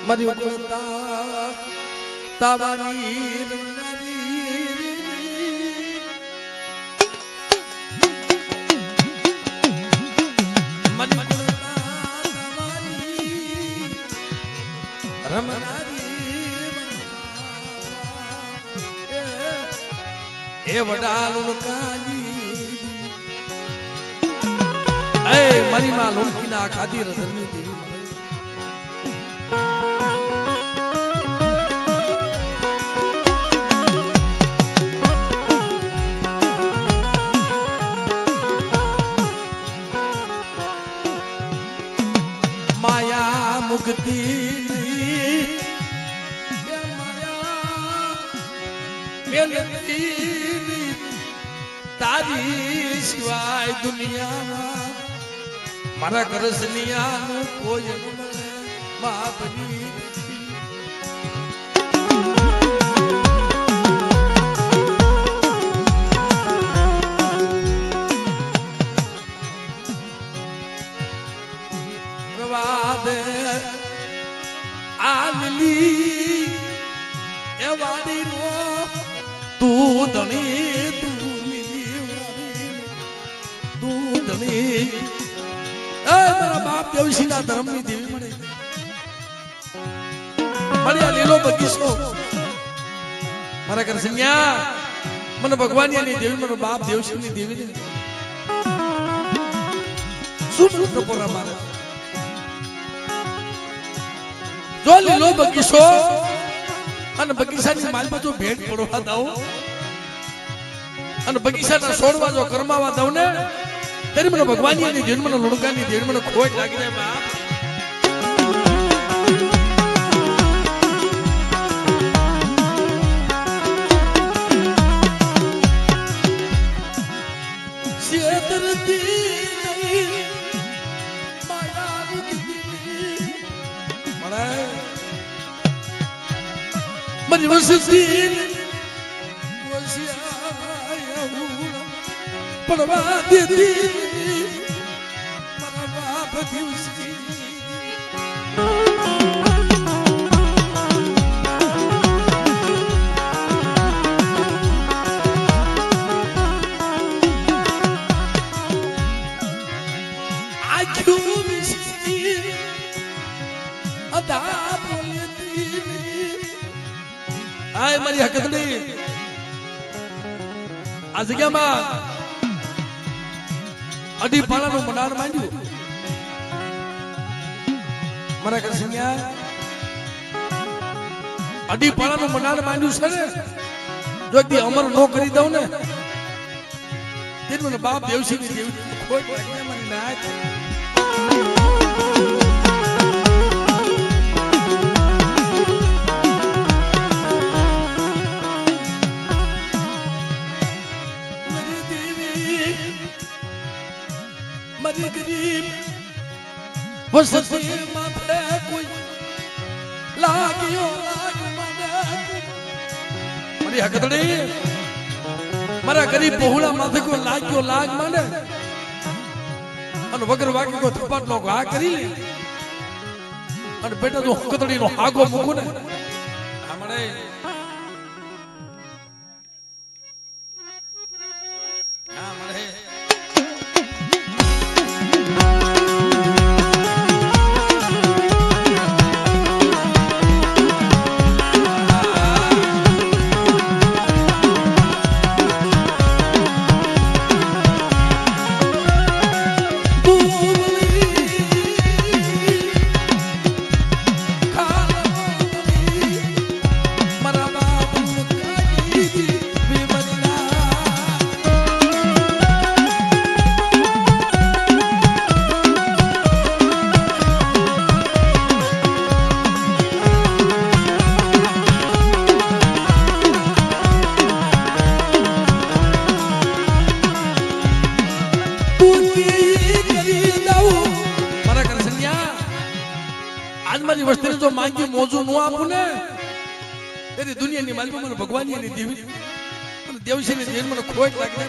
મારી વગતા તાવાની એ વડાલું કાજી એ મારી માં લોકી ના ખાધી રસની દેવી માયા મુક્તિ તારી સિવાય દુનિયામાં મારા કરસનિયાનું કોઈ બાપની પ્રવાદે આલી એ વાડી નો તું ધણી મારા બાપ દેવશીના ધર્મની દેવી મળે મળ્યા લીલો બગીચો મારા ઘર સંજ્ઞા મને ભગવાનની દેવી મારો બાપ દેવશીની દેવી શું ટપોરા મારે જો લીલો બગીચો અને બગીચાની માલમાં જો ભેટ પડવા દઉં અને બગીચાના છોડવા જો કરમાવા દઉં ને ત્યારે મને ભગવાનની દેવી મને લુણકાની દેવી મને ખોટ લાગી જાય બાપ મારી વસતી પડવા દીધી મારા બાપ દિવસી આખ્યું વિસી અદા બોલતી આય મારી હકતની આ જગ્યામાં અઢી પાણાનું મંડાણ માંડ્યું મારા ઘર સંજ્ઞા અઢી પાણાનું મંડાણ માંડ્યું છે ને જો દી અમર નો કરી દઉં ને તે મને બાપ દેવશીની દેવી ખોટ લાગી મારી નાચ મારી ગરીબ વસતી માથે કોઈ લાગ્યો લાગ મને મારી હકતડી મારા ગરીબ બહુડા માથે કોઈ લાગ્યો લાગ મને અને વગર વાગી કોઈ થપાટ નો ઘા કરી લે અને બેટા જો હકતડી નો હાગો મૂકું ને હમણે મારા કરસનિયા આજ મારી વસ્તીને જો માંગી મોજું ન આપું ને એની દુનિયાની માલમાં મને ભગવાનની એની દેવી અને દેવશીની દેવ મને ખોટ લાગે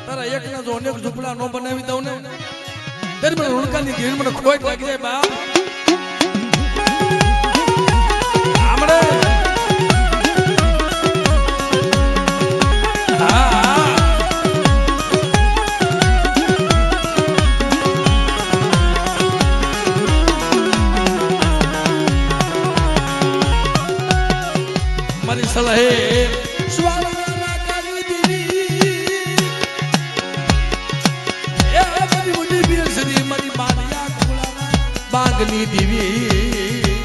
તારા એક ના જો અનેક ઝૂંપડા નો બનાવી દઉં ને ત્યારે મને રૂણકાની ધીર મને ખોટ લાગી જાય બાપ આમડે મારી સલાહે બાગની દીવી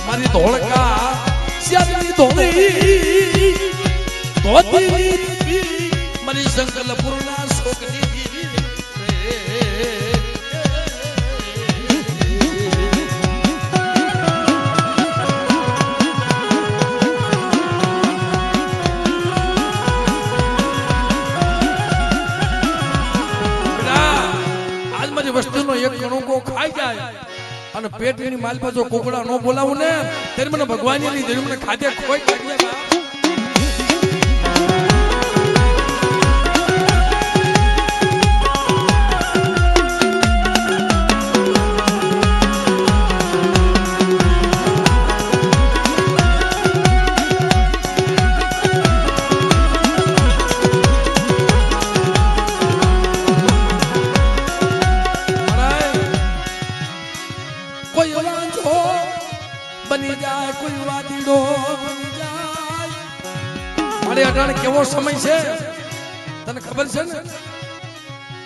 મારી ધોળકા શ્યામની ધોળી ધોતીની દીવી મારી સંકલ્પપૂર્ણા શોકની દીવી વસ્તુનો એક કણુકો ખાઈ જાય અને પેટની માલપા જો કોકડા નો બોલાવું ને ત્યારે મને ભગવાનની દેવી મને ખાધે ખોઈ લાગે બની જાય કોઈ વાદીડો બની જાય મારે અટાણે કેવો સમય છે તને ખબર છે ને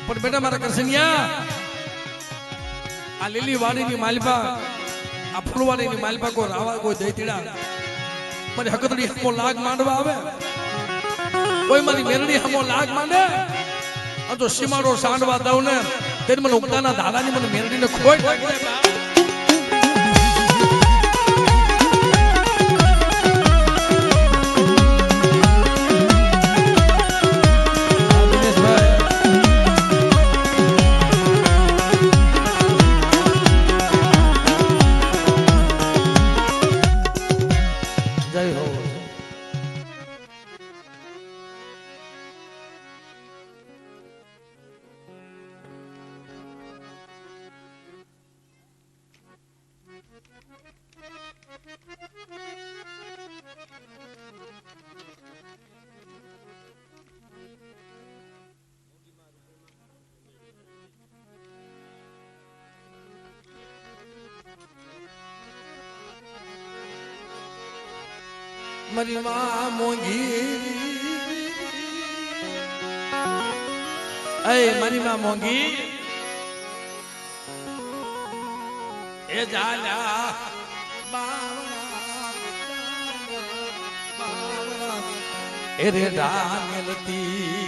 પણ બેટા મારા કરસનિયા આ લીલી વાડીની માલપા આ ફૂલવાડીની માલપા કોઈ રાવા કોઈ દઈતીડા મારી હકતડી હમો લાગ માંડવા આવે કોઈ મારી મેરડી હમો લાગ માંડે આ તો સીમાડો સાંડવા દઉં ને ત્યારે મને ઉગતાના ધાડાની મને મેરડીને ખોટ લાગે મારી માં મોંઘી એ મારી માં મોંઘી એ જાલા એ રે ડાલતી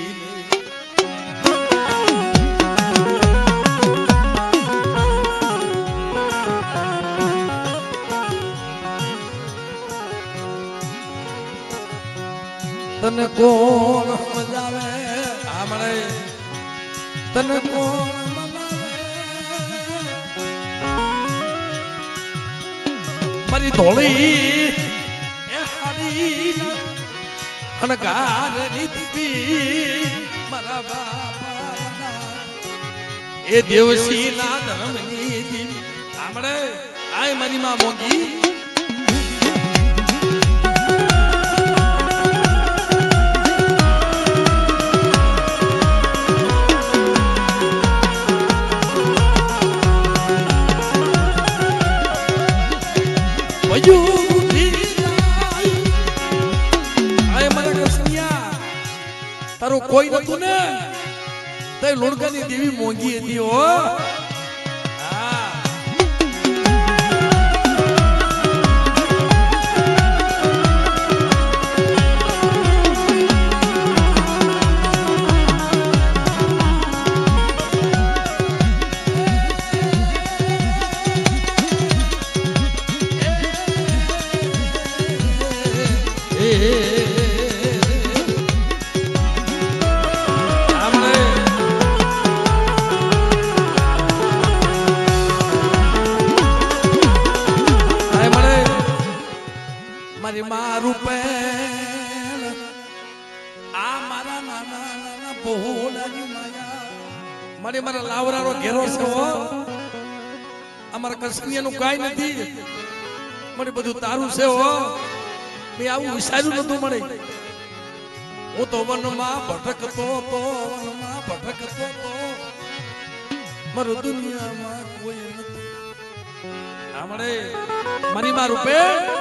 તને કોણ મજાવે આમળે તને કોણ મારી ધોળી એ હારી અનગાર દીદી મારા બાપા એ દેવસી ના ધર્મની દીવી આમળે આય મારી માં મોંઘી ભજ્યું ઉઠી જાય આય મારા કૃષ્ણિયા તારું કોઈ નતું ને તે લુણકાની દેવી મોંઘી હતી હો મારી મારું પેલ આ મારા નાના નાના બહુલાની માયા મારી મારા લાવરાનો ઘેરો છે હો અમારા કૃષ્ણિયાનું કાંઈ નથી મને બધું તારું છે હો મેં આવું વિચાર્યું નતું મળે હું તો વનમાં ભટકતો તો મારો દુનિયામાં કોઈ નથી આમળે મારી મારું પેલ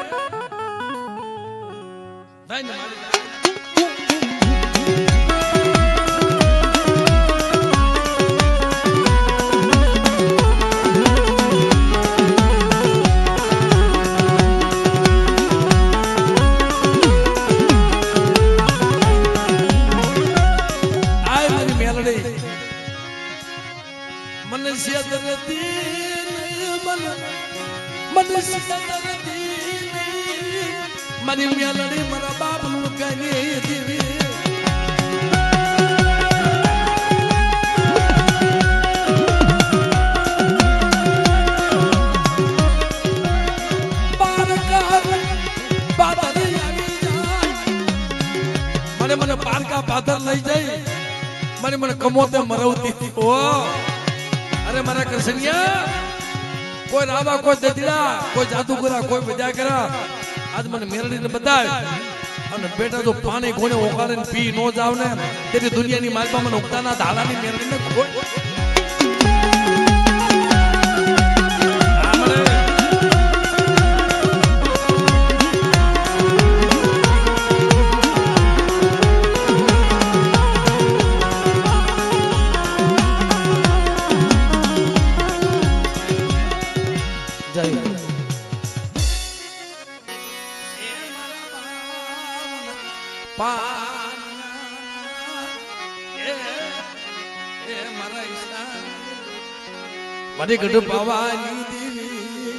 મનુષ્ય મારી મેલડી મારા બાપનું કઈ દેવી મને પારકા પાથર લઈ જાય મને કમોતે મરવતી ઓ અરે મારા કૃષ્ણિયા કોઈ રાવા કોઈ દદડા કોઈ જાદુગરા કોઈ મજા કરા આજ મને મેરડીને બતાવ અને બેટા જો પાણી કોને ઓકાળે પી નો જાવ ને તેની દુનિયાની માલપા મને ઉગતાના ધાડાની મેરડીને મારી ગઢ ભવાની દેવી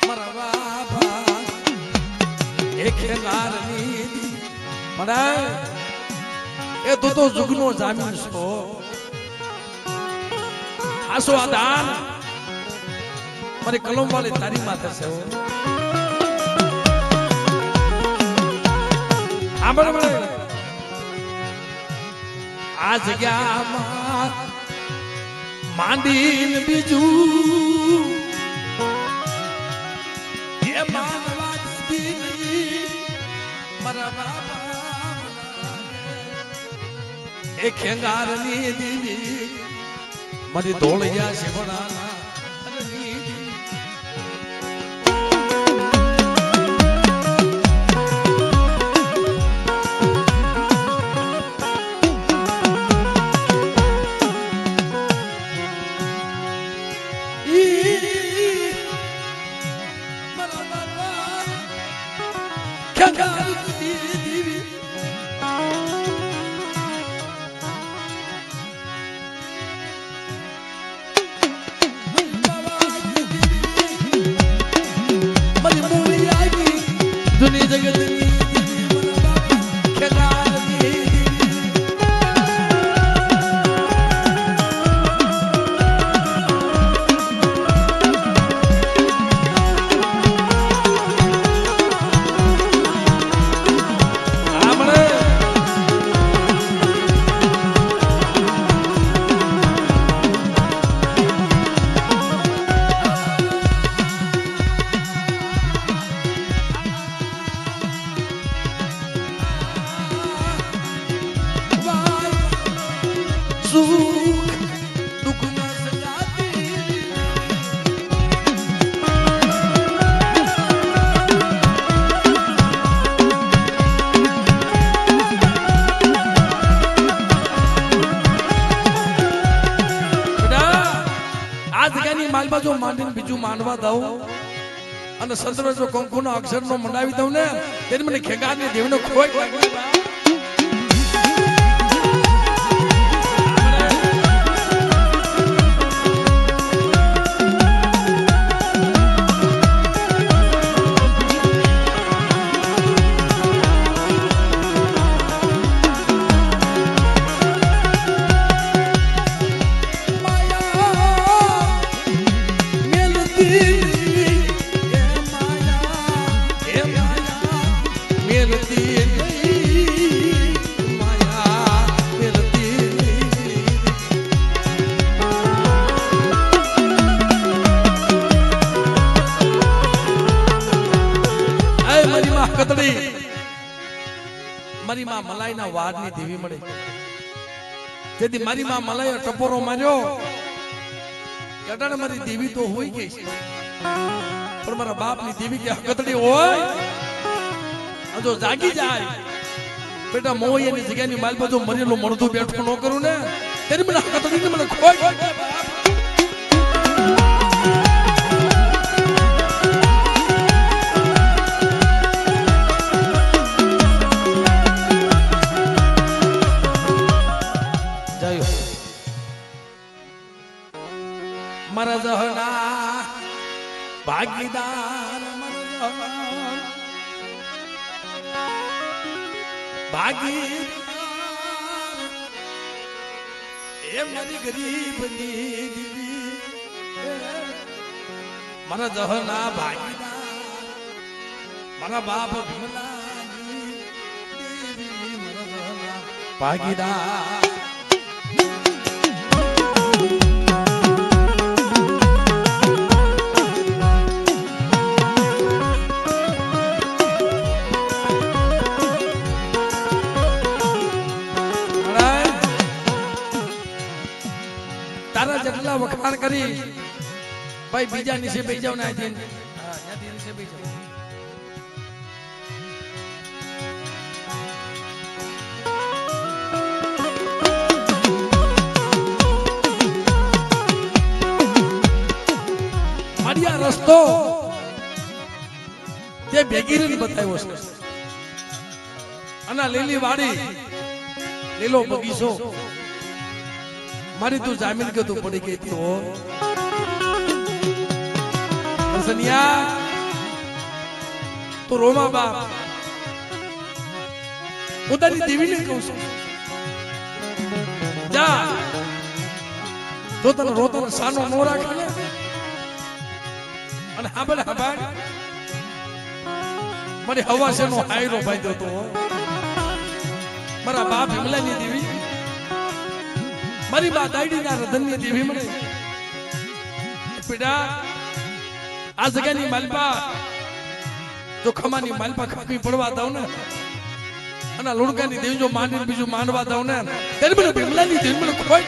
મારા બાબા એ ખેલારની દેવી મારા એ તું તો જુગનો જામીન છો આસો આ દાન મારી કલમ વાળી તારી માથે છે આ જગ્યામાં માંડીને બીજું એ માનવા દીધી મારા બાબા એ ખેંગારની દીદી મારી ધોળિયા શિવડાના જો માંડીને બીજું માંડવા દઉં અને સંતરે જો કંકુના અક્ષરનો મંડાવી દઉં ને તેને મને ખેગારની દેવનો ખોટ લાગી બા. મારી માં મલાઈના વારની દેવી મળે તેથી મારી માં મલાઈ ટપોરો માર્યો કટાણે મારી દેવી તો હોય ગઈ છે પણ મારા બાપની દેવી કે હકતડી હોય જો જાગી જાય બેટા મોય એની જગ્યાની માલ બાજુ મરેલો મળતું બેઠું ન કરું ને તેની મને હકતડીને મને ખોટ મારા જહના ભાગીદાર ભાગીદાર એ મારી ગરીબની દીવી મારા જહના ભાગીદાર મારા બાપ ભીમલાની દેવી મારા જહના ભાગીદાર જેટલા વખાણ કરી ભાઈ બીજા નીચે બેસી જાવ ને ત્યાંથી નીચે બેસી જાવ. મારી આ રસ્તો તે ભેગીરીને બતાવ્યો છે અને લીલી વાડી લીલો બગીચો મારી તું જામીન કે તું પડી ગઈ હતી હો હસનિયા તો રોમા બાપ પોતાની દેવીને કહું છું જા તો તને રોતનો સાનો નો રાખે ને અને હાબળ હાબળ મારી હવા છે નો હાયરો ભાઈ દેતો મારા બાપ હિમલાની દેવી મારી બા દાઈડીના રધનની દેવી મળે પીડા આ જગ્યાની માલપા જો ખમાની માલપા ખપી પડવા દઉં ને અને લુણકાની દેવી જો માંડીને બીજું માંડવા દઉં ને ત્યારે મને ભીમલાની દેવી મને કોઈ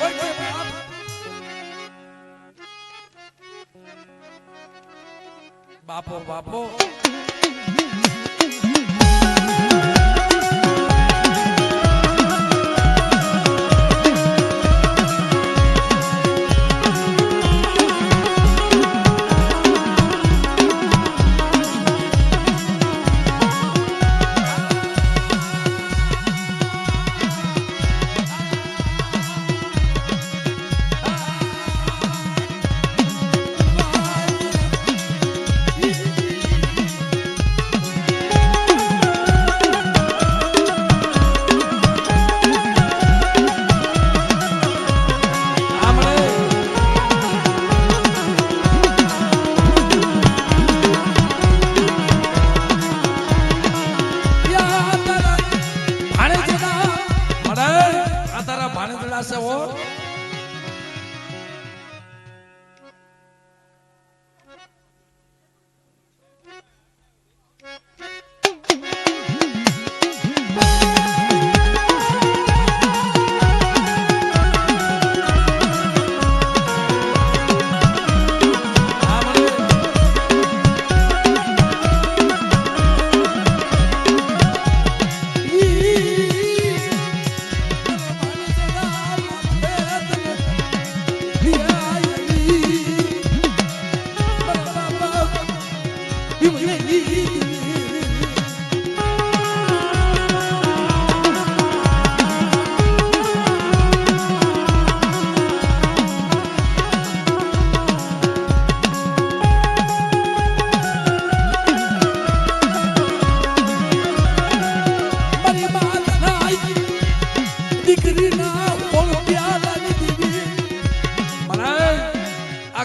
બાપો બાપો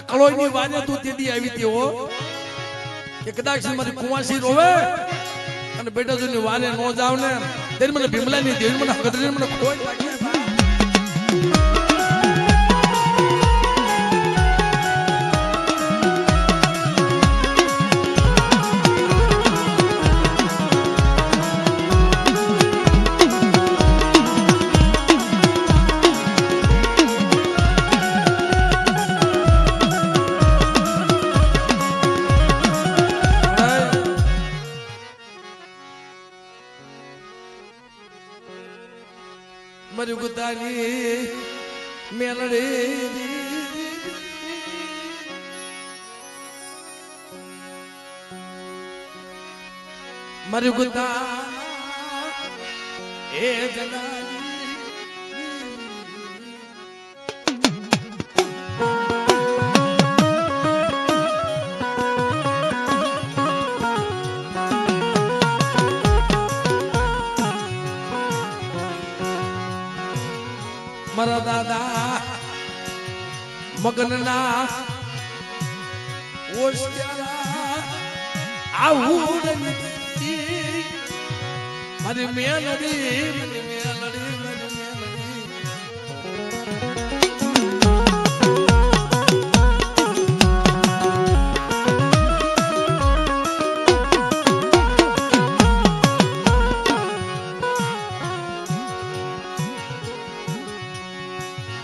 કળોઈની વાને તું તેડી આવી હતી હો કે કદાચ મારી કુંવાસી રોવે અને બેટા જોની વાને નો જાવ ને તેરી મને ભીમલાની દેવી મને હકદરી મને ખોટ લાગી મારી ગુતાની મેલડે મારી ગુતા એ જનાની મારા દાદા મગનના ઓસ્ટ્યા આવું મારી મેલડી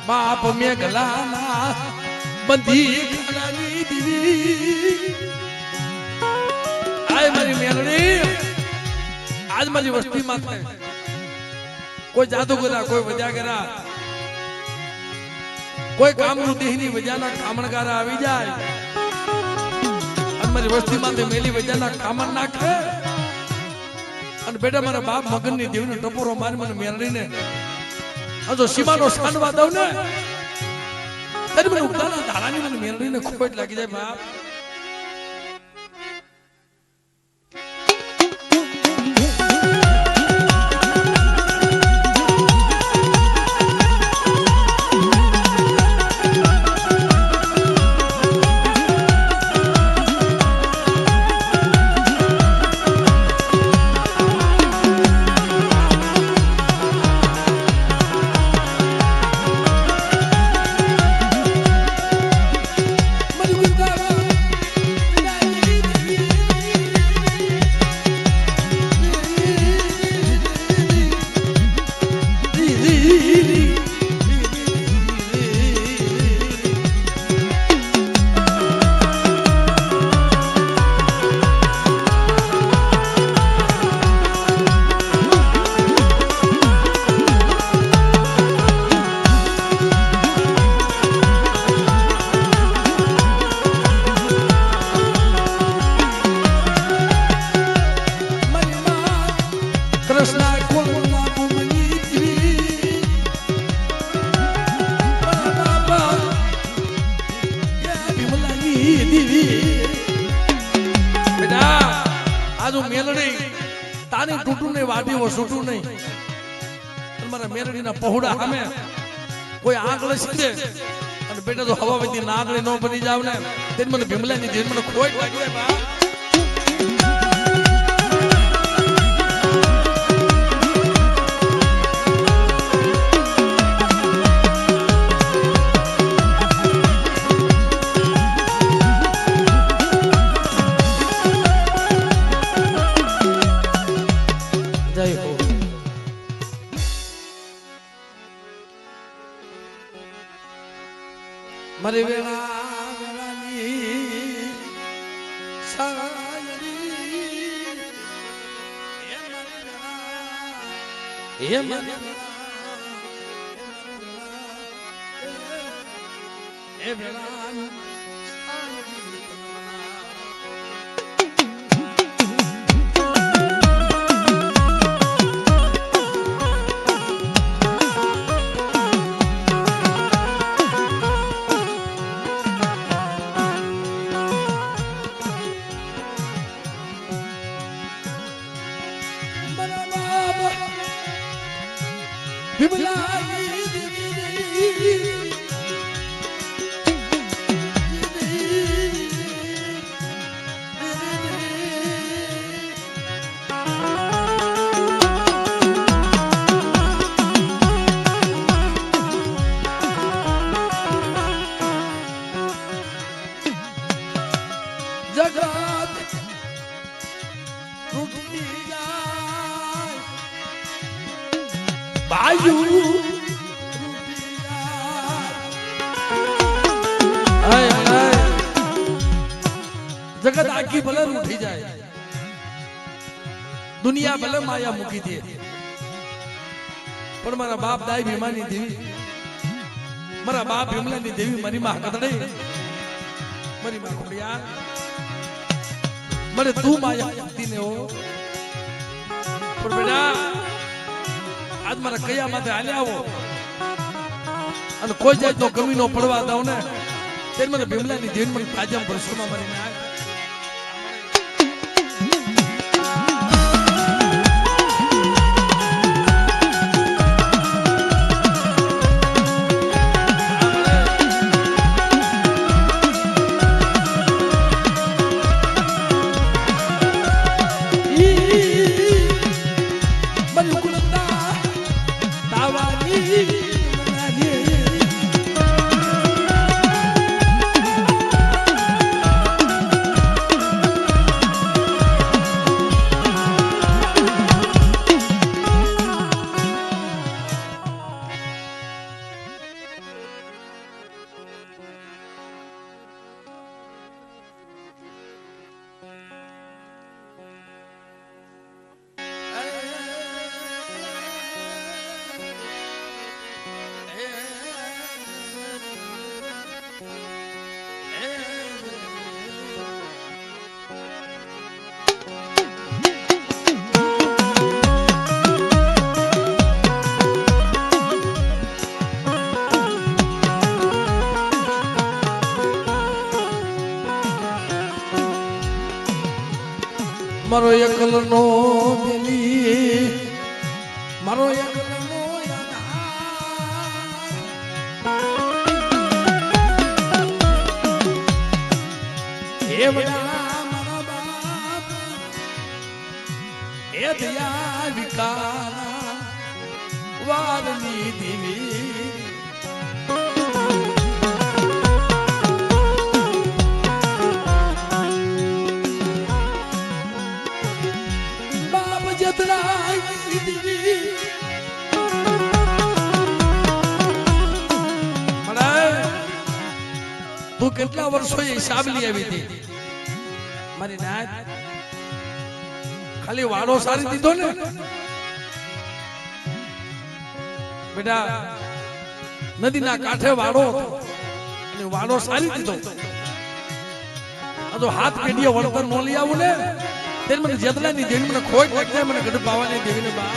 બાપ મેઘલાના બંધી ખડાની દીવી આય મારી મેલડી આજ મારી વસ્તી માં કોઈ જાદુગરા કોઈ વજાગરા કોઈ કામરૂ દેહની વજાના કામણગારા આવી જાય અને મારી વસ્તી માં મેલી વજાના કામણ નાખે અને બેટા મારા બાપ મગનની દેવીનો ટપોરો મારી મને મેલડીને જો સીમાનો સાંડવા દઉં ને ત્યારે મને ઉગતાના ધારાની મને મેલડીને ખોટ લાગી જાય બાપ તાની તૂટું નહીં વાટી વો છૂટું નહીં તમારા મેરડીના પહોળા સામે કોઈ આંગળ છે અને બેટા તો હવા વધી નાગળી ન બની જાવ ને તે મને ભીમલાની દેન મને ખોટ લાગી જાય બા મારી વેળા વેળાની સાયરી એ મારી વેળા એ વેળા વિમલા जगत आखी भले उठी जाए दुनिया भले माया मुकी दे पण मारा बाप दाई भीमानी देवी मारा बाप भीमलानी देवी मारी मां कतड़े मारी मां खोड़िया मरे तू माया मुक्ति ने हो पण बेटा आज मारा कया माथे हाल्या आवो અને કોઈ જાતનો કમીનો પડવા દઉં ને ત્યારે મને ભીમલાની દેવી મને તાજમ ભરસોમાં મરીને આવે મારો એકલનો દિલી મારો એકલનો હે બડા મારા બાપ હે દયા વિકારા વારની દેવી તું કેટલા વર્ષો હિસાબ લઈ આવી હતી મારી નાત ખાલી વાળો સારી દીધો ને બેટા નદીના કાંઠે વાળો હતો અને વાળો સારી દીધો આ તો હાથ પેઢીએ વળતર નો લઈ આવું ને ત્યારે મને જેતલાની દેવી મને ખોટ લાગશે મને ગઢ પાવાની દેવીને બા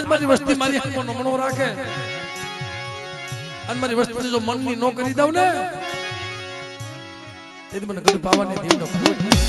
મારી વસ્તી મારી હાથમાં નમણો રાખે અને મારી વસ્તી જો મનની નો કરી દઉં ને તેથી મને ગઢ પાવાની દેવનો ખોટ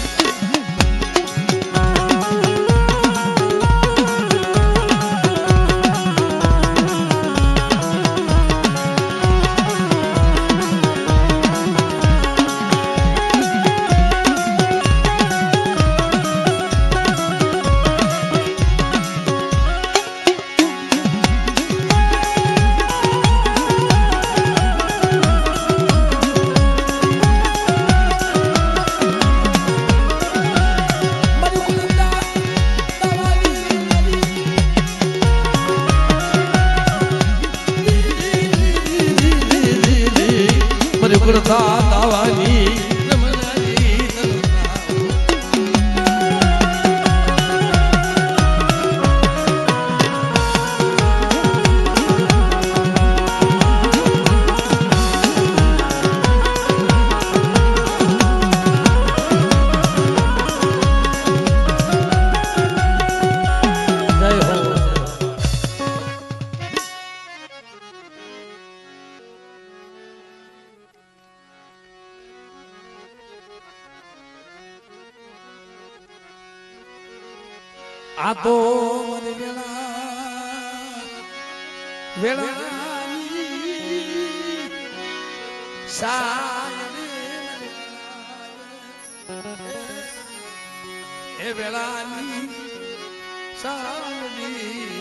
આ તો મને વેળા એ વેળાની સાવલી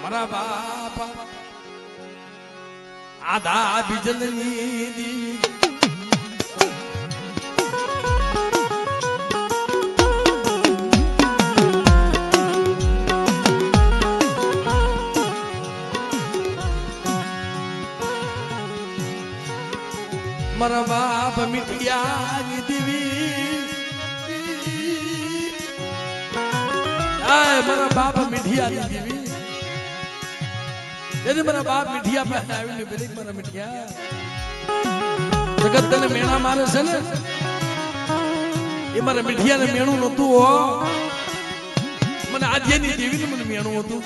મારા બાપા આધા બીજલની મારા બાપ મીઠિયાની દીવી મારા બાપ મીઠિયાની દીવી यदि मेरा बाप मिठिया पे आयो ने बेली मारा मिठिया जगत ने मेणा मारे छे ने ए मारा मिठिया ने मेणू नतु हो मने आजेनी देवी ने मने मेणू हतु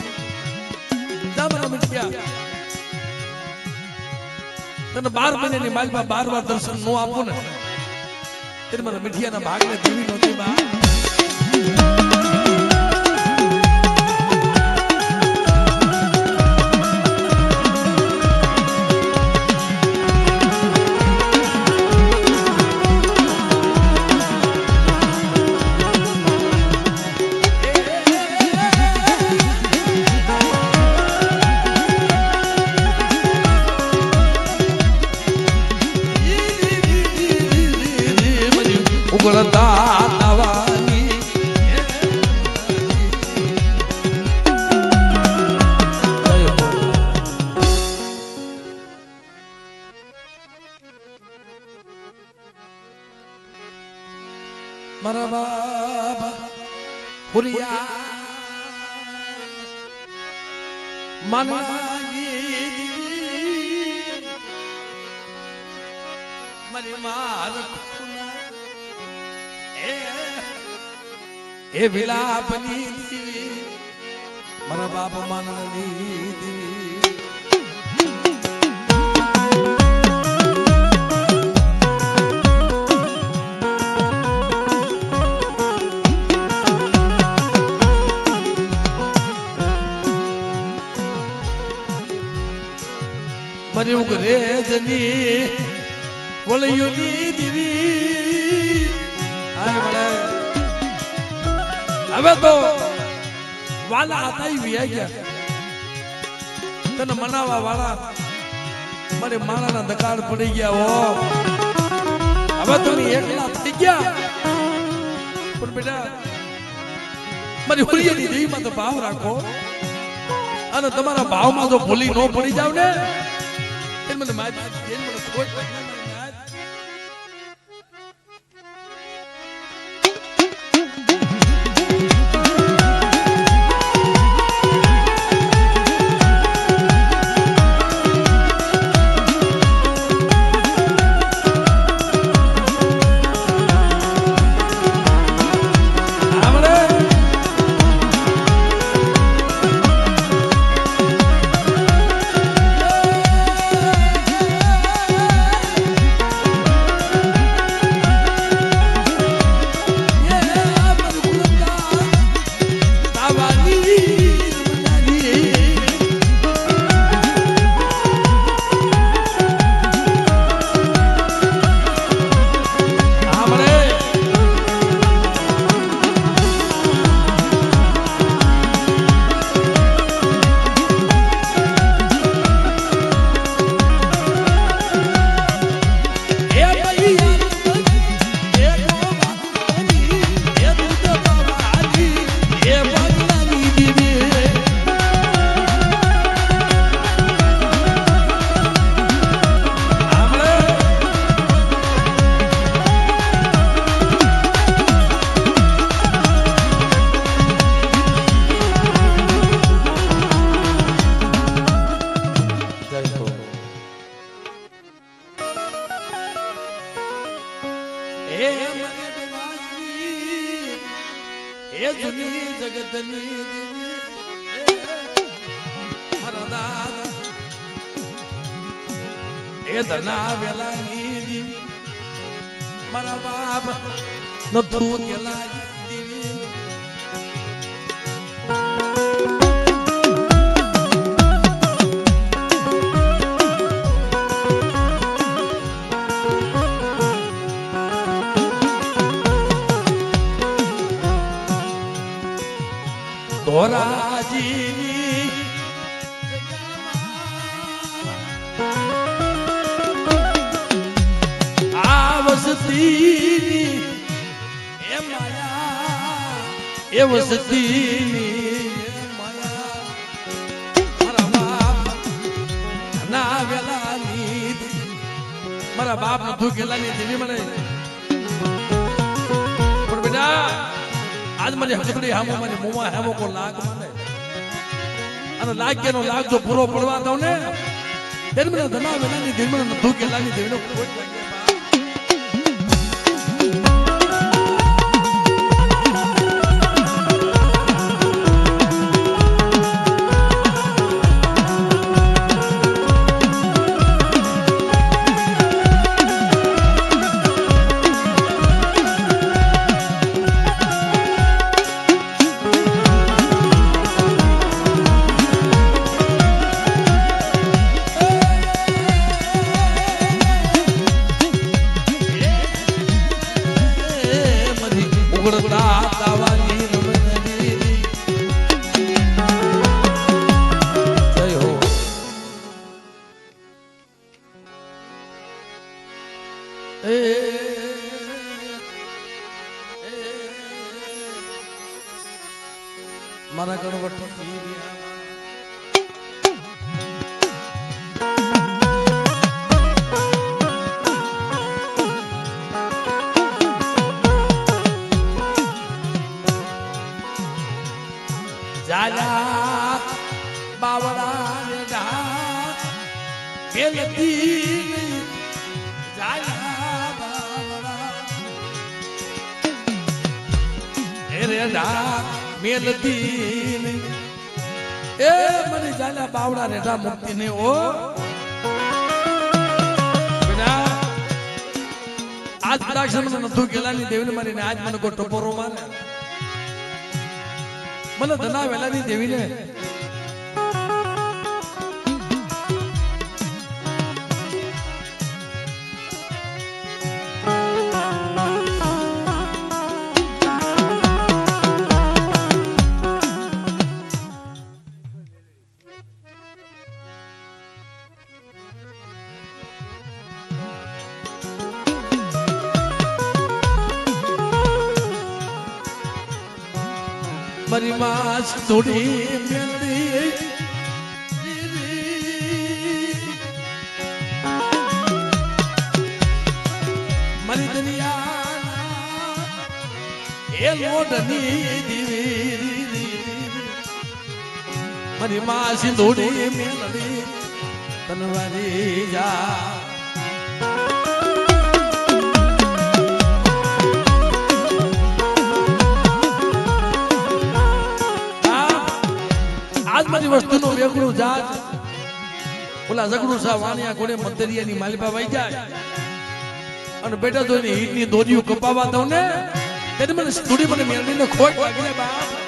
दा मारा मिठिया तने 12 महीने ની માલમાં 12 વાર દર્શન નો આપો ને એટલે મારા મિઠિયાના ભાગને દેવી નહોતી બા ઉગળતા નવાની મારા બાબા હુરિયા મનાગી મારી માર એ વિલાપની દીવી મારા બાપ માનની દીવી મારી ઉગરે જની વળયુની દીવી આય મળે હવે તો વાલા હતા વ્યા ગયા તને મનાવા વાળા મારે માણાના દકાળ પડી ગયા હો હવે તમે એકલા થઈ ગયા પણ બેટા મારી હુરિયાની દેવીમાં તો ભાવ રાખો અને તમારા ભાવમાં જો ભૂલી ન પડી જાવ ને એ મને મારી મને ખોટ જુની જગતની એ ધના વેલાની મારા બાપ નથું કેલા દેવી ધોરાજી આ વસતી એ માયા એ વસતી મારા બાપ ના વેલાની મારા બાપ નથું કેલાની દેવી મને પણ બેટા આજ મને હકતડી હામો મને મોમાં હામો કો લાગ મને અને લાગ્યનો લાગ જો પૂરો પડવા દઉં ને ત્યારે મને ધના વેલાની દેવી મને નથું કેલાની દેવીનો ખોટ લાગે મારા ગણવટી જાલા બાવડા રે ડા બેલતી જાલા બાવડા રે ડા મેલતી એ મને જાલા બાવડા રેઢા મુક્તિ ને ઓ બેટા આજ પ્રાક્ષણ મને નથું કેલાની દેવીને મારીને આજ મને કોઈ ટપોરો મારે મને ધના વેલાની દેવીને મારી માં થોડી મેલી મારી દરિયા એ લોઢની દીવી મારી માં સિંધોડી મેલડી તનવારી જા વસ્તુનો વેગળું જાત ઓલા ઝઘડું સા વાણિયા કોણે મંતરિયાની માલિપા વાઈ જાય અને બેટા તો એની હીટની દોરીઓ કપાવા દઉં ને ત્યારે મને સ્ટુડી મને મેળવીને ખોટ લાગી બાપ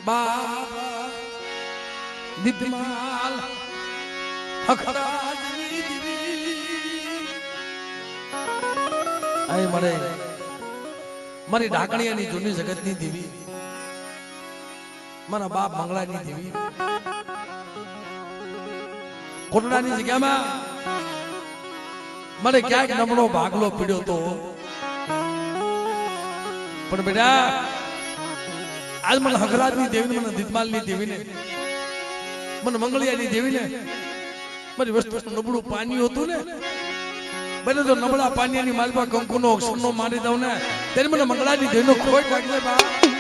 બાબા દીપમાલ હખરાજની દીવી આય મળે મારી ઢાકણિયાની જૂની જગતની દેવી મારા બાપ મંગળાની દેવી કોટડાની જગ્યામાં મને ક્યાંક નમણો ભાગલો પીડ્યો તો પણ બેટા આજ મને હકરાજની દેવીને મને દિતમાલની દેવીને મને મંગળિયાની દેવીને મારી વસ્તુ નબળું પાણી હતું ને બને તો નબળા પાણીની માલપા કંકુનો અક્ષરનો મારી દઉં ને ત્યારે મને મંગળાની દેવીનો ખોટ લાગશે બા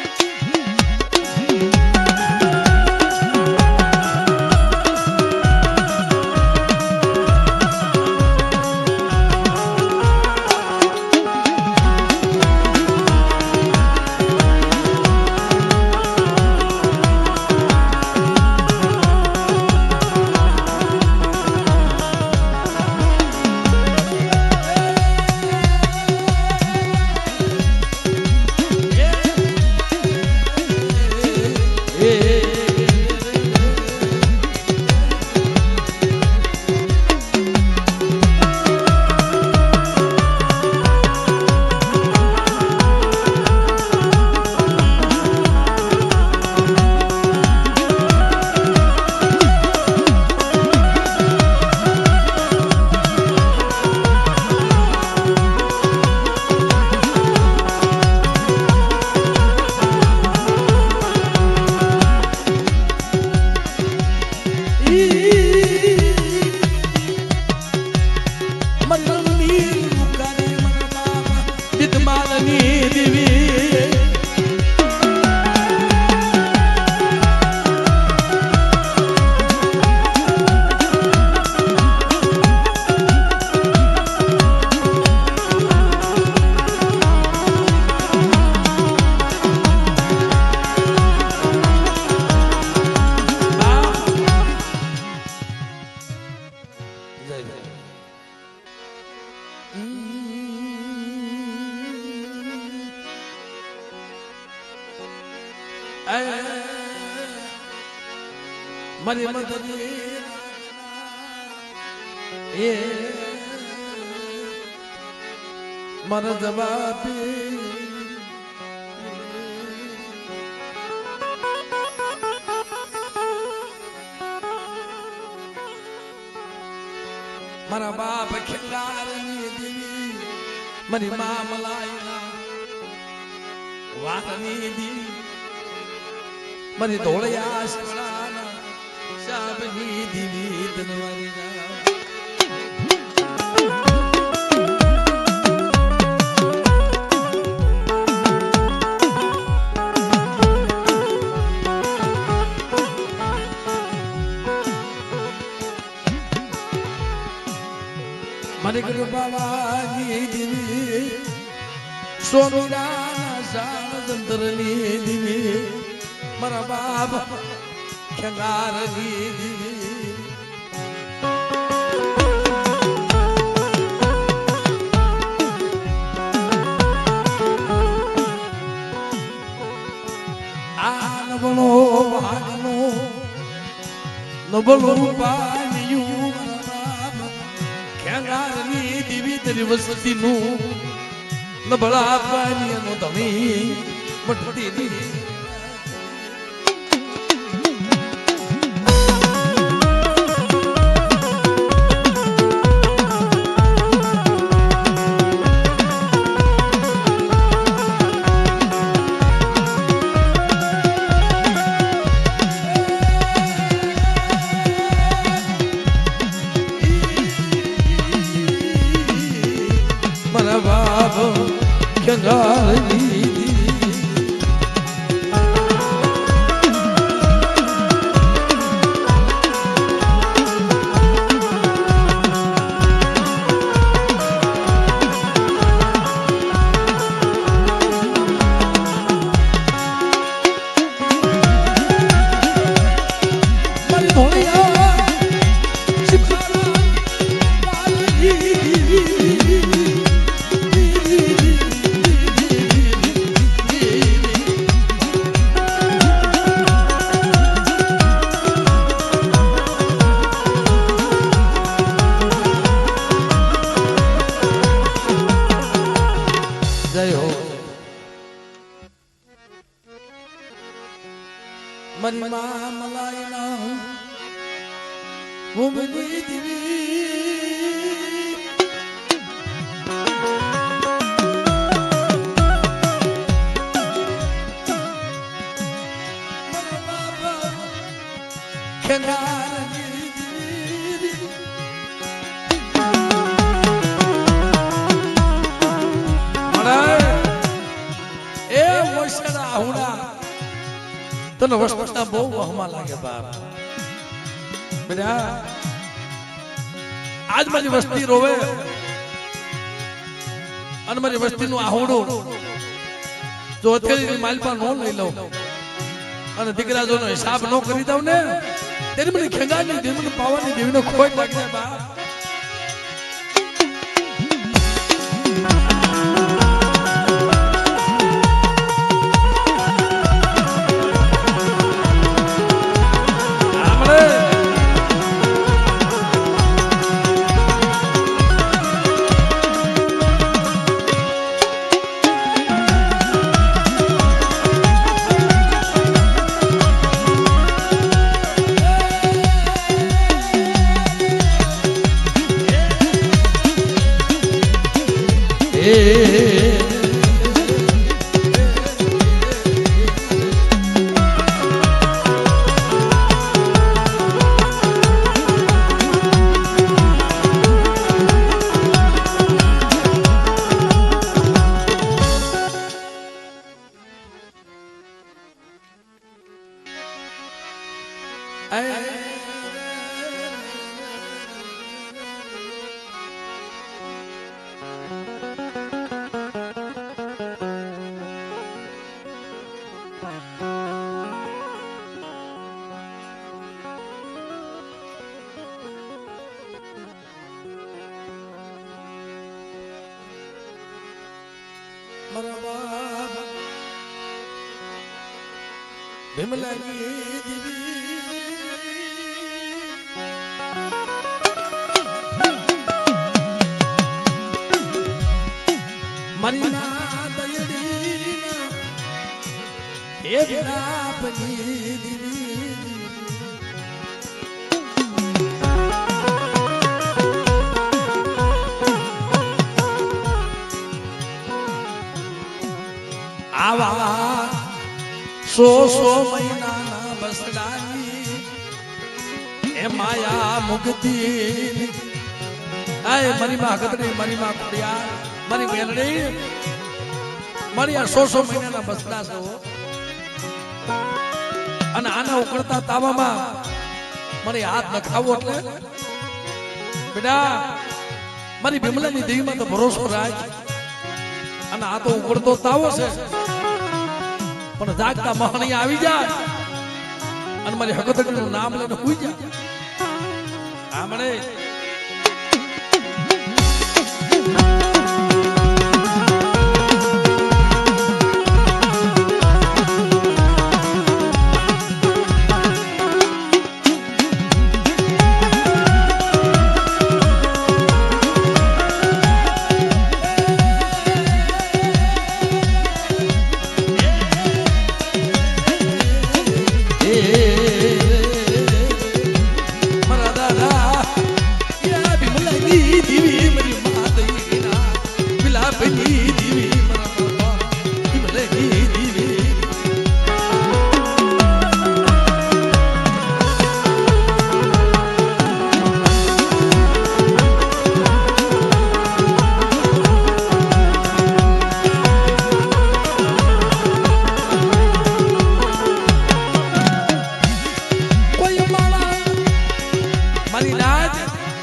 મારી મદદ એ મારા જવાબ મારા બાપ ખેંગારની દેવી મારી મા મલાઈના વાતની દેવી મારી ધોળિયા શિવડાના શાબની દેવી ધનવારી મારી ગુરુ બાબાની દેવી સ્વામિનારાયણ શાળ તંત્રની દેવી મારા બાપ ખેંગારની દેવી આ નબળો ભાગનો નબળું પાડ્યું ખેંગારની દેવી તેરી વસતીનું નબળા પાણીનું ધણી મટતી મારા બાપ ખેંગારની મારી માં મલાઈ ના ભૂમિની દીવી ખેંગારની દીવી એ મોસડા આહુડા તને વસ્તુના બહુ વહમાં લાગે બાપ બેટા આજ મારી વસ્તી રોવે અને મારી વસ્તીનું આહુડું જો અત્યારે માલપા નો લઈ લઉં અને દીકરા જોનો હિસાબ નો કરી દઉં ને તેની મને ખેંગાની દેવી મને પાવાની દેવીનો ખોટ લાગી જાય બાપ ભીમલાની મારી ના દયડી એ વિલાપની દીવી આવા સો મહિનાના બસડાની એ માયા મુક્તિ આય મારી માં ગદડી મારી માં ખોડિયા મારી મેલડી મારી આ સો મહિનાના બસડા છો અને આના ઉકળતા તાવામાં મારી હાથ નખાવો એટલે બેટા મારી ભીમલાની દેવીમાં તો ભરોસો રાખ અને આ તો ઉકળતો તાવો છે પણ જાગતા મહાણી આવી જાય અને મારી હકતડીનું નામ લઈને હુઈ જાય આમણે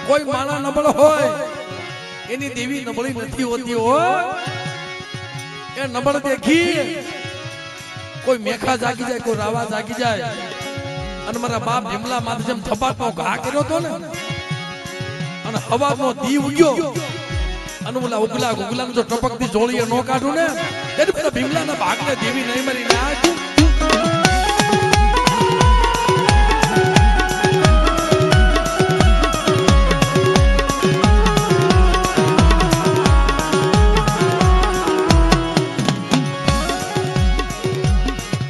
કોઈ માણા નબળ હોય એની દેવી નબળી નથી હોતી હો એ નબળ દેખી કોઈ મેખા જાગી જાય કોઈ રાવા જાગી જાય અને મારા બાપ ભીમલા માથે જેમ થપાટનો ઘા કર્યો તો ને અને હવાનો દી ઉગ્યો અને ઓલા ઉગલા ગુગલા જો ટપકથી જોડીએ નો કાઢું ને એટલે પેલા ભીમલાના ભાગને દેવી નહીં મરી નાખ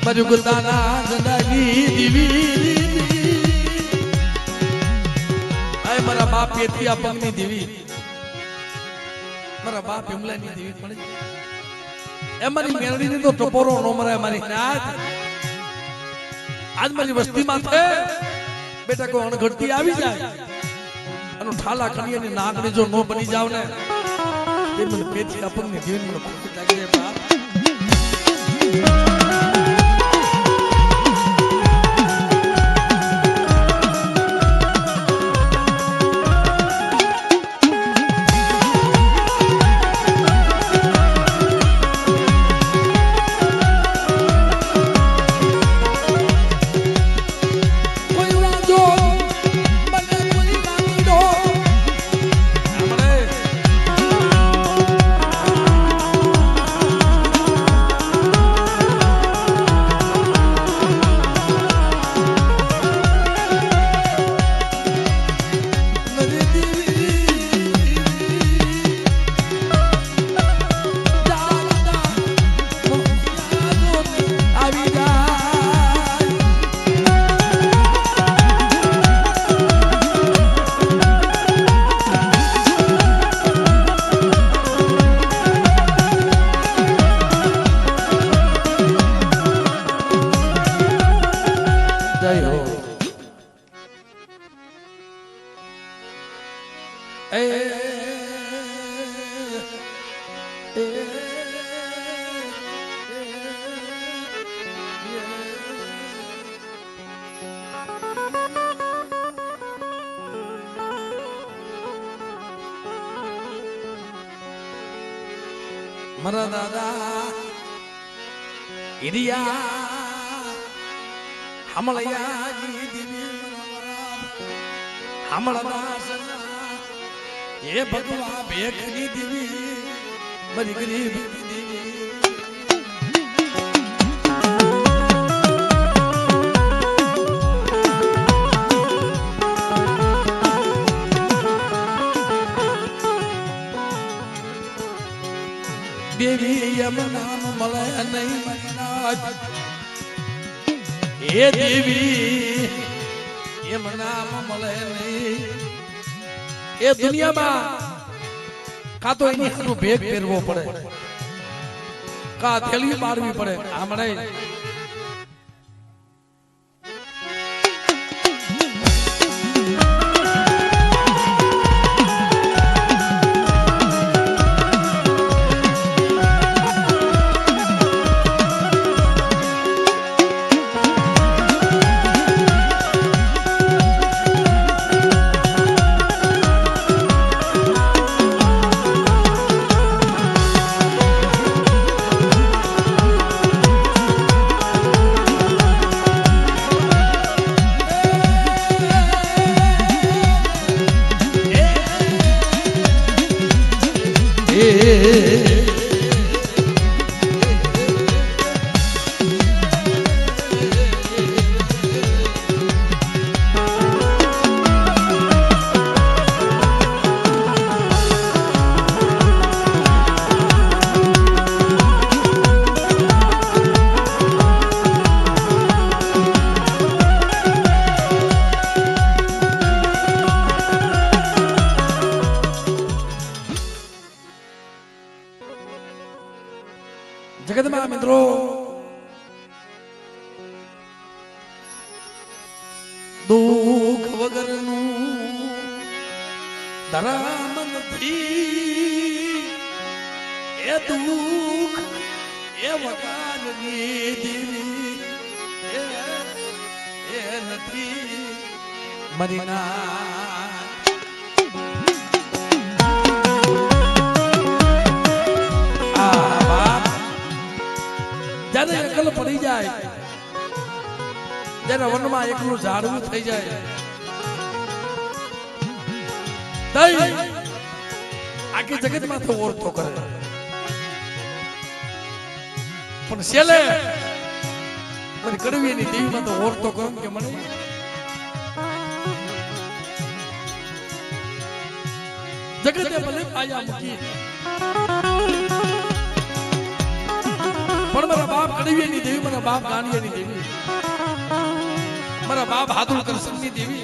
મરુગતાના જડાની દીવી આય મારા બાપ પેથી આ પગની દીવી મારા બાપ હિમલાની દીવી પડી એમારી મેરડીની તો ટપોરો નો મરાય મારી નાથ આજ મારી વસ્તીમાં છે બેટા કોઈ અણઘડતી આવી જાય અને ઠાલા ખડીયાની નાગની જો નો બની જાવ ને તે મને પેથી આ પગની દીવી મને ખોટી લાગી જાય બાપ મારા દાદા ઇરિયા હમળયા જી દીવી હમળના એ ભગવા ભેખની દીવી મારી ગરીબ દીવી દેવી એમ નામ મળે નહીં મારી નાથ એ દેવી એમ નામ મળે નહીં એ દુનિયામાં કા તો એની હારું ભેગ પહેરવો પડે કા થેલી મારવી પડે આમણે જગતમાં મિત્રો દુઃખ વગરનું ધરામ નથી એ દુઃખ એ વગરની દેવી એ નથી મારી ના જ્યારે એકલ પડી જાય જ્યારે વનમાં એકલું ઝાડવું થઈ જાય આખી જગતમાં તો ઓરતો કરે પણ છેલ્લે મારી કડવીની દેવીમાં તો ઓરતો કરો કે મને જગતે ભલે પાયા મૂકી પણ મારા બાપ કડવીની દેવી મારા બાપ ગાંડિયાની દેવી મારા બાપ હાથુલકર સંગની દેવી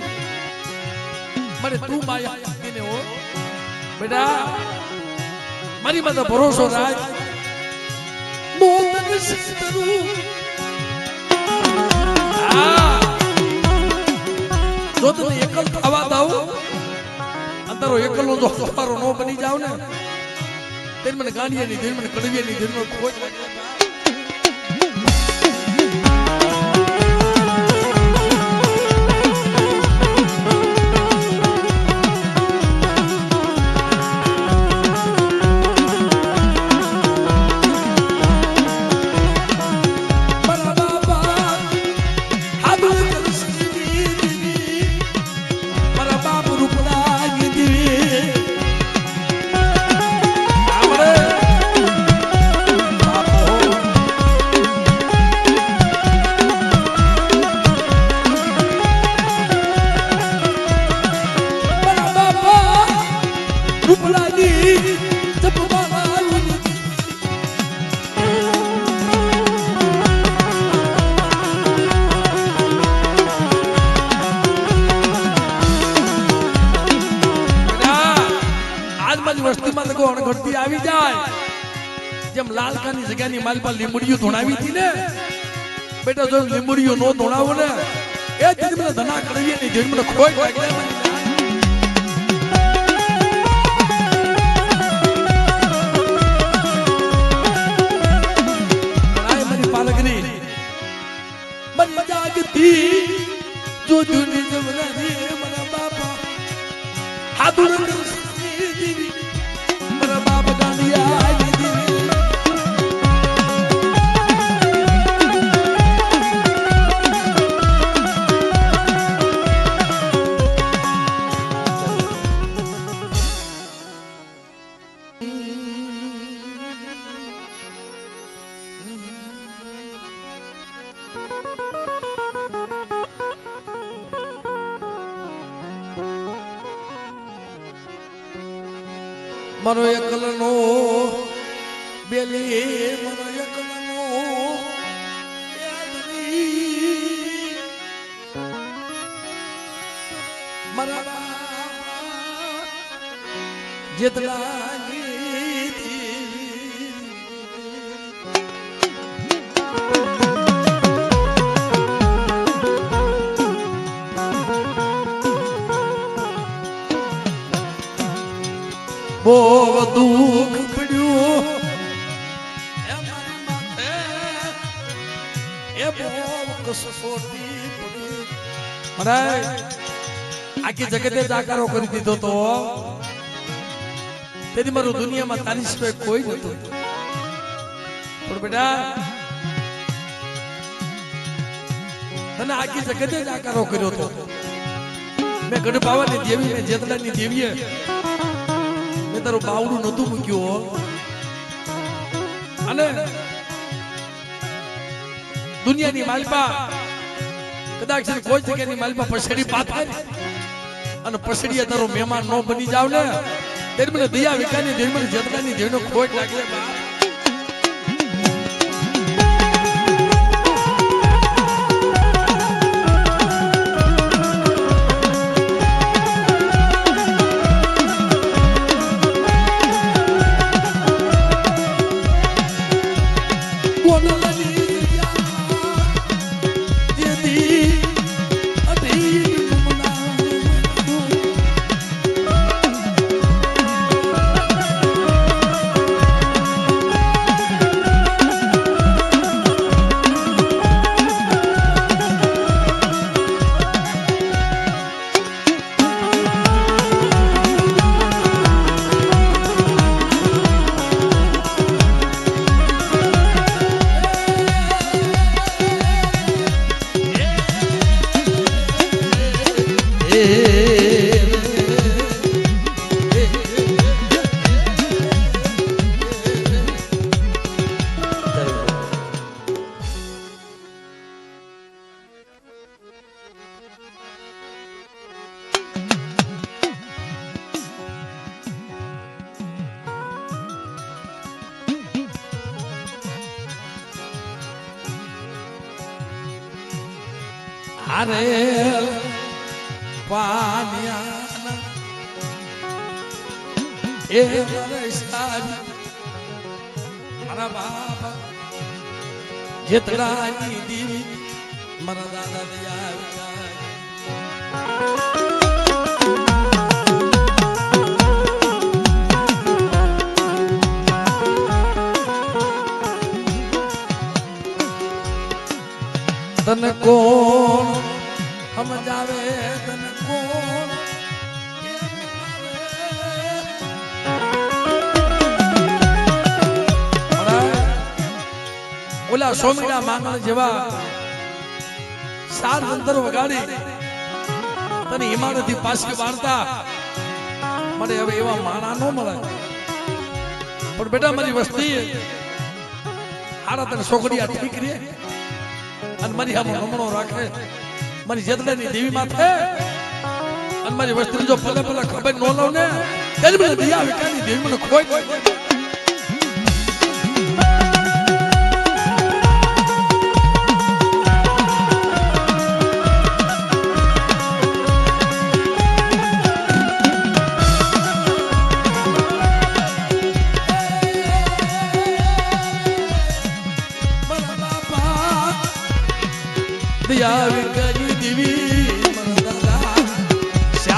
મને તું માયા આપીને હો બેટા મારી માથે ભરોસો રાખ મોતને સિતરું જો તને એકલ થવા દઉં અંતરો એકલો જો સવારો નો બની જાવ ને તેન મને ગાંડિયાની દેન મને કડવિયાની દેન નો કોઈ વસ્તીમાં તો અણઘડતી આવી જાય જેમ લાલકાની જગ્યાની માલપા લીંબડીઓ ધોણાવી હતી ને બેટા જો લીંબડીઓ નો ધોણાવો ને એ જ મને ધના કડવીએ ની જેમ મને ખોઈ લાગે મારી પાલકની મરી જાગતી જો દુની જમનાની મારા બાપા હાથુર મનો એકલનો બેલી મનો એકલનો મારા જેતલા બહુ દુઃખ પડ્યું એ બહુ કસોટી પડી આખી જગતે જાકારો કરી દીધો તો તેથી મારું દુનિયામાં તારી સિવાય કોઈ નતું પણ બેટા તને આખી જગતે જાકારો કર્યો તો મેં ગઢબાવાની દેવી મેં જેતડાની દેવીએ તારું બાવડું નતું મૂક્યું અને દુનિયાની માલપા કદાચ કોઈ જગ્યાની માલપા પછડી પાથાય અને પછડીએ તારો મહેમાન નો બની જાવ ને ત્યારે મને દયા વિકાની દેવી મને જેતડાની દેવીનો ખોટ લાગે અરે પાનિયાના એ મારા સારી મારા બાપા જેતડાની દીવી મારા દાદા દયા તને કોણ સમજાવે તને કોણ ઓલા સોમીના માંગણ જેવા સાર અંતર વગાડી તને હિમાલયથી પાછી વાળતા મને હવે એવા માણા ન મળે પણ બેટા મારી વસ્તી હારા તને છોકરી ઠીક રે અને મારી આમ નમણો રાખે મારી જેતડાની દેવી માથે અને મારી વસ્તી જો ભલે ભલે ખબર ન લઉં ને ત્યારે મને દિયા વિકાની દેવી મને ખોઈ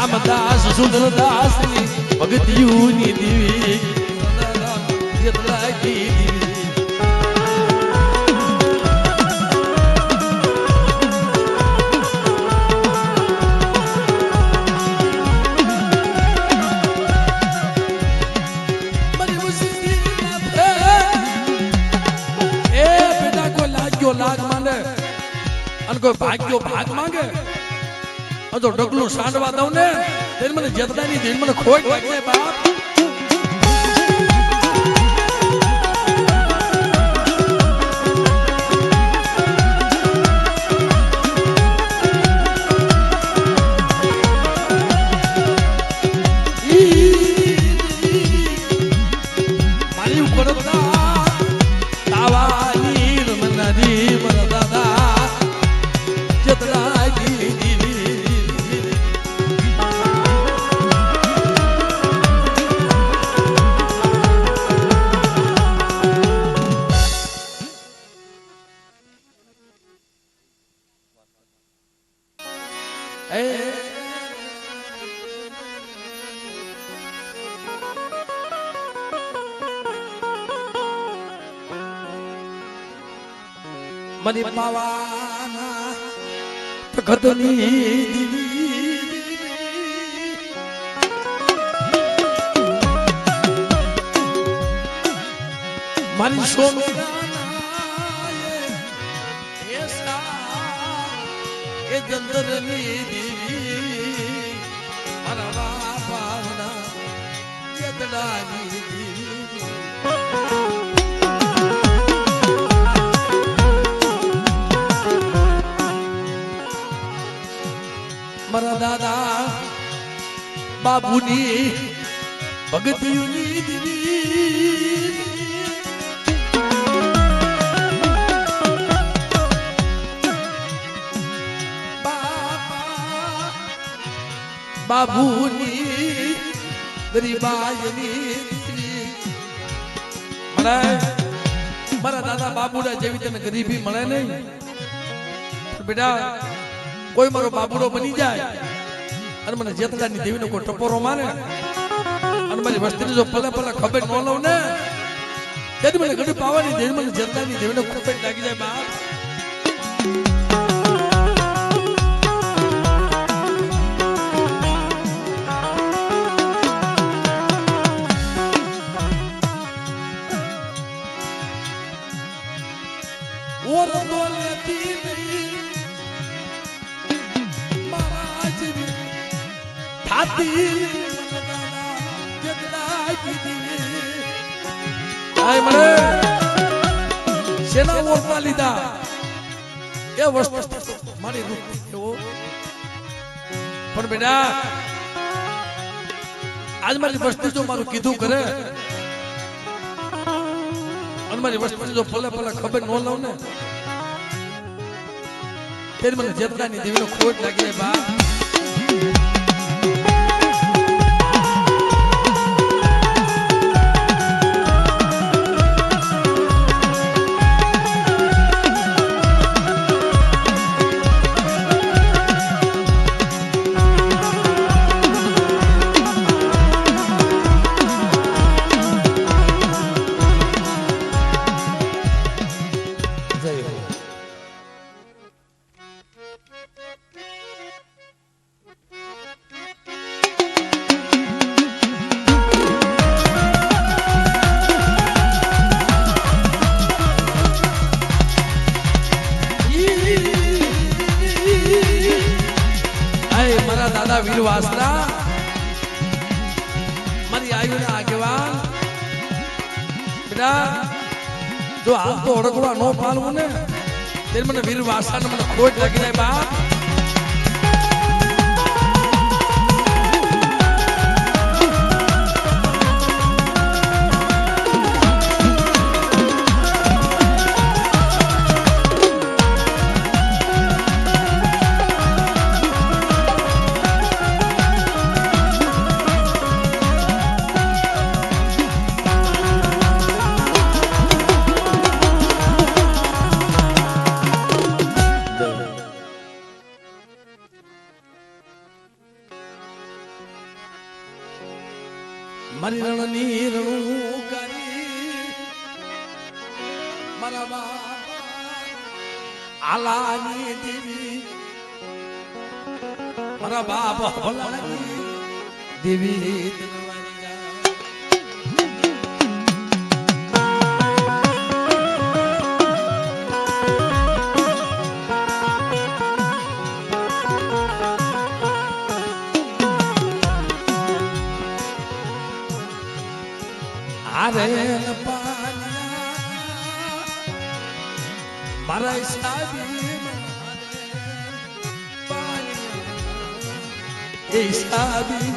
શ્યામદાસ સુંદરદાસ ની ભગતિયુની દેવી જેતલાકી દેવી એ બેટા કોઈ લાગ્યો લાગ માંડે અને કોઈ ભાગ્યો ભાગ માંગે જો ડગલું સાંડવા દઉં ને તેને મને જેતડાની દેવી મને ખોટ લાગે બાપ મારી ઉપર તાવાની રમનારી મારા દાદા જેતડાની મને પાવાના તખતની દીવી મારી એ જંદરની દેવી મારા બાપાના જેતડાની દેવી મારા દાદા બાબુની ભગતિયુની દેવી બાબુની ગરીબાયની દીકરી મને મારા દાદા બાબુડા જેવી તને ગરીબી મળે નહીં બેટા કોઈ મારો બાબુડો બની જાય અને મને જેતડાની દેવીનો કોઈ ટપોરો મારે અને મારી વસ્તીને જો ભલે ભલે ખબર ન લઉં ને તેથી મને ગરીબ પાવાની દેવી મને જેતડાની દેવીનો ખબર લાગી જાય બાપ और बोलती नहीं महाराज थाती आय मरे सेना ओरता લીધા એ વસ્તુ મારી રૂપ એવો પણ બેટા આજ મારી વસ્તુ જો મારું કીધું કરે અને મારી વસ્તુ જો ભલે ભલે ખબર ન લઉં ને તેરી મને જેતરાની દેવીનો ખોટ લાગે બા દાદા વીર વાસરા મારી આયુના આગેવાન બેટા જો હાલ તો ઓળખવા ન પાલવું ને તે મને વીર વાસરાને મને ખોટ લાગી જાય બા મારી રણની રણું કરી મારા બાપ આલાની દેવી મારા બાપ ભલાની દેવી મારા સાબી એ સાબી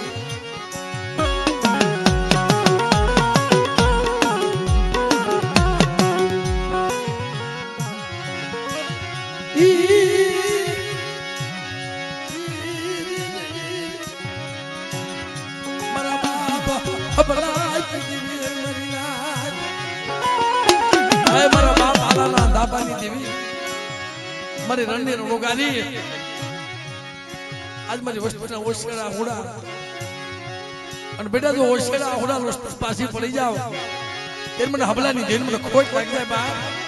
મારા બાપ મારા બાપ આલાના દાદાની દેવી મારી રણની રોગાની આજ મારી વસ્તુના ઓશેડા હુડા અને બેટા જો ઓશેડા હુડા વસ્તુ પાછી પડી જાવ તે મને હબલાની દેન મને ખોટ લાગી જાય બા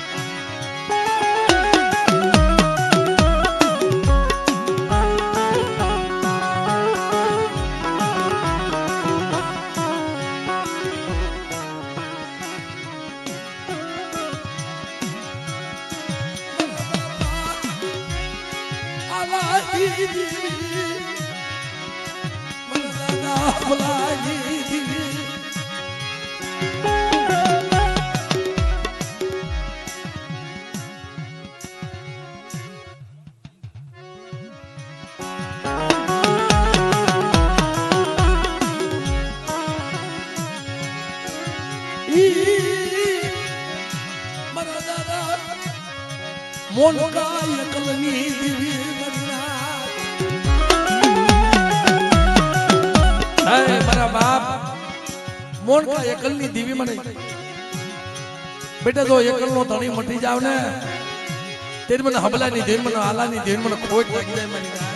મોન કાય કલની દેવી મારા બાપ મોન કાય કલની દેવી મને બેટા જો એકલ નો ધણી મટી જાવ ને તેરી મને હબલાની દેન મને આલાની દેન મને ખોટ લાગી જાય મને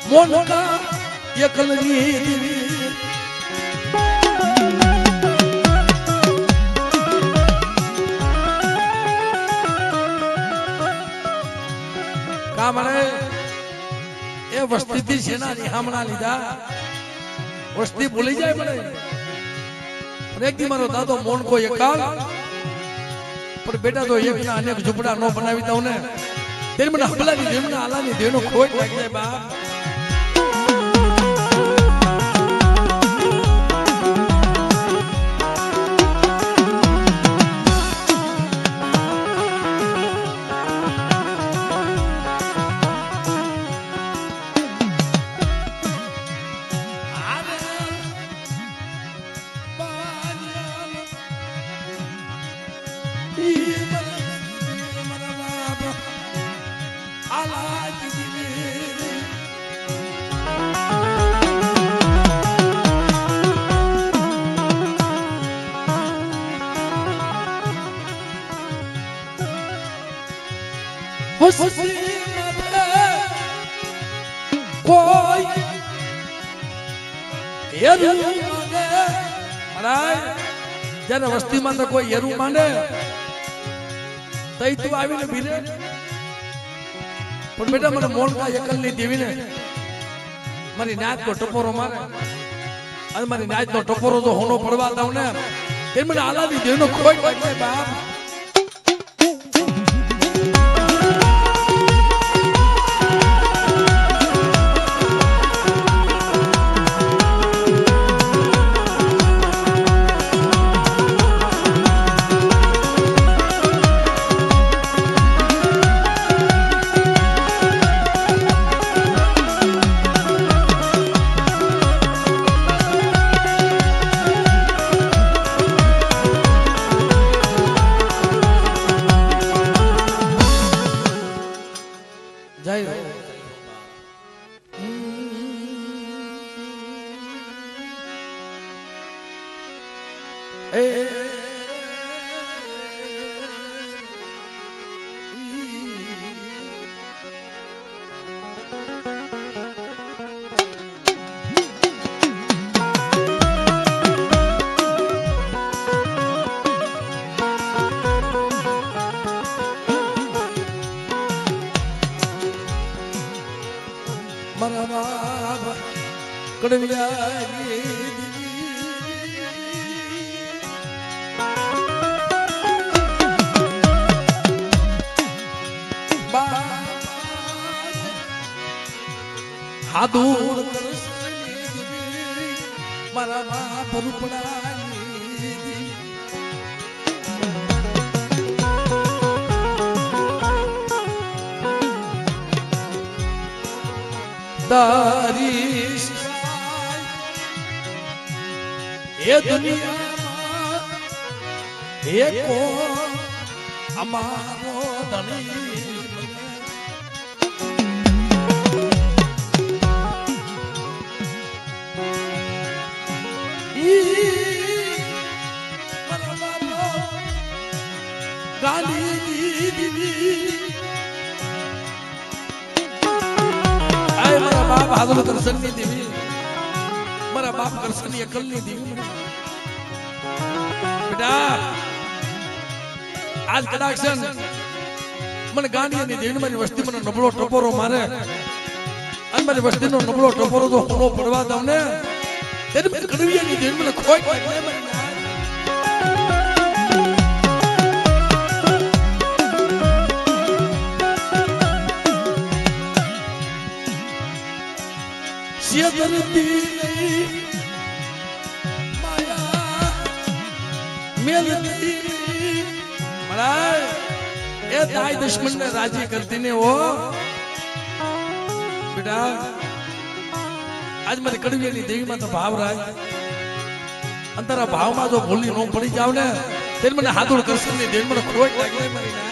મોનકા એકલની દેવી કા મને એ વસ્તીથી સેના નિહામણા લીધા વસ્તી ભૂલી જાય મને એક દી મારો દાદો મોનકો એકાલ પણ બેટા તો એક ના અનેક ઝૂંપડા નો બનાવી દઉં ને તેરી મને હબલાની દેવના આલાની દેવનો ખોટ લાગી જાય બાપ મારા બાપ આલા દીદી હુસી કોઈ યરું માંડે મરાય જ્યારે વસ્તીમાં તો કોઈ યરું માંડે તઈ તું આવીને ભીરે પણ બેટા મને મોણકા એકલ ની દેવીને મારી નાચ નો ટપોરો મારે અને મારી નાચ નો ટપોરો તો હોનો પડવા દઉં ને એ મને આલાદી દેવનો ખોટ લાગે બાપ હાદુર મારા બાપ રૂપડાની તારી એ દુનિયામાં એકો અમારો ધણી મારા બાપ હાદુલ કરશન ની દેવી મારા બાપ કરશન ની અકલ ની દેવી બેટા આજ કદાચ મને ગાંધી ની દેવી મારી વસ્તી મને નબળો ટપોરો મારે અને મારી વસ્તી નો નબળો ટપોરો તો હોનો પડવા દઉં ને તેને મને કડવિયા ની દેવી મને ખોટ લાગે દરદી માયા મેલતી મરાય એ દાય દુશ્મન ને રાજી કરતી ને ઓ બેટા આજ મારી કડવીની દેવીમાં તો ભાવ રાય અંતરા ભાવમાં જો ભૂલી ન પડી જાવ ને તે મને હાથોડ કરશે ને દેવ મને ખોટ લાગે મારી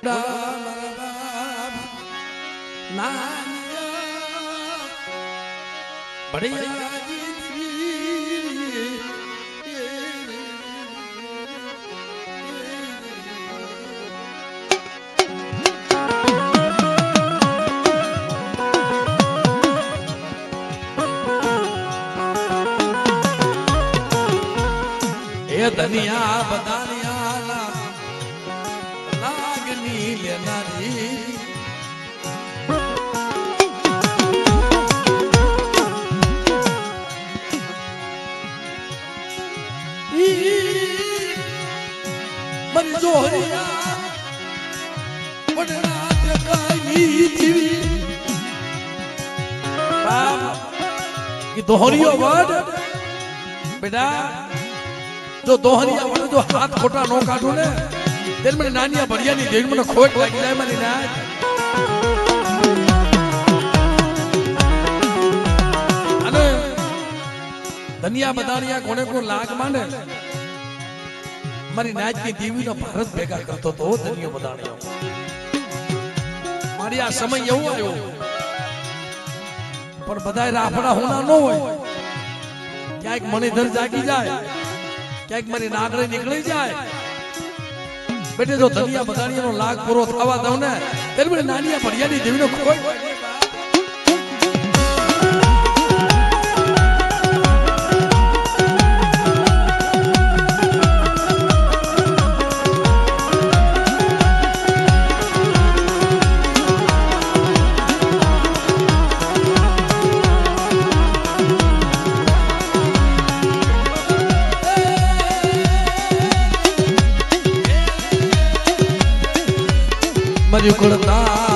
ના ધનિયા બદાનિયા લાગની લેનારી મરી જોહરિયા વડના દેખાઈ જીવી બાપ કે દોહરિયો વડ બેટા જો દોહરિયા વડ જો હાથ ખોટા નો કાઢો ને તેલ મને નાનિયા ભડિયાની દેણ મને ખોટ લાગી જાય મારી ના અને ધનિયા બદાનિયા કોને કો લાગ માંડે મારી નાચની દેવીનો ભારત ભેગા કરતો તો ધનિયો બદાનિયો મારી આ સમય એવો આવ્યો પણ બધાય રાફડા હોના ન હોય ક્યાંક મણિધર જાગી જાય ક્યાંક મારી નાગરી નીકળી જાય બેટે જો ધનિયા બદાનિયાનો લાગ પૂરો થવા દઉં ને ત્યારે મને નાનિયા ભડિયાની દેવીનો કોઈ મરી કુળતા